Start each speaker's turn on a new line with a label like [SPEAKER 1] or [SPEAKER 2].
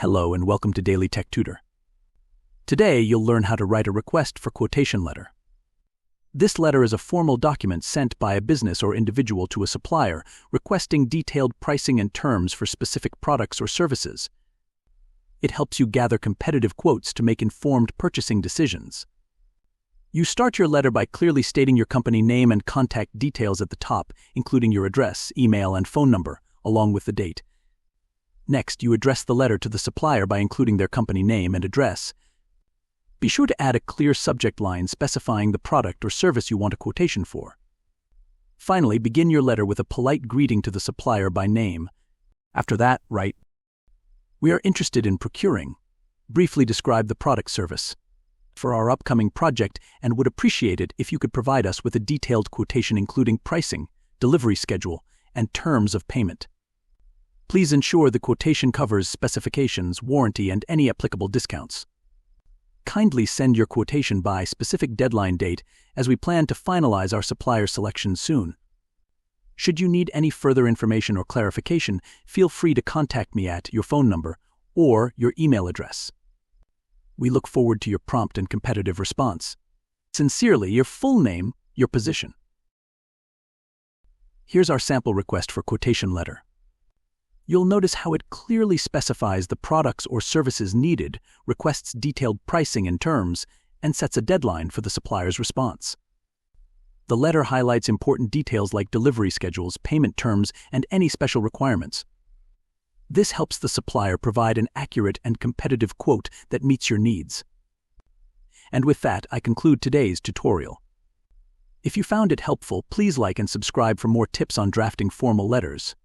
[SPEAKER 1] Hello and welcome to Daily Tech Tutor. Today you'll learn how to write a request for quotation letter. This letter is a formal document sent by a business or individual to a supplier requesting detailed pricing and terms for specific products or services. It helps you gather competitive quotes to make informed purchasing decisions. You start your letter by clearly stating your company name and contact details at the top, including your address, email, and phone number, along with the date. Next, you address the letter to the supplier by including their company name and address. Be sure to add a clear subject line specifying the product or service you want a quotation for. Finally, begin your letter with a polite greeting to the supplier by name. After that, write, "We are interested in procuring. Briefly describe the product service for our upcoming project and would appreciate it if you could provide us with a detailed quotation including pricing, delivery schedule, and terms of payment. Please ensure the quotation covers specifications, warranty, and any applicable discounts. Kindly send your quotation by specific deadline date as we plan to finalize our supplier selection soon. Should you need any further information or clarification, feel free to contact me at your phone number or your email address. We look forward to your prompt and competitive response. Sincerely, your full name, your position." Here's our sample request for quotation letter. You'll notice how it clearly specifies the products or services needed, requests detailed pricing and terms, and sets a deadline for the supplier's response. The letter highlights important details like delivery schedules, payment terms, and any special requirements. This helps the supplier provide an accurate and competitive quote that meets your needs. And with that, I conclude today's tutorial. If you found it helpful, please like and subscribe for more tips on drafting formal letters.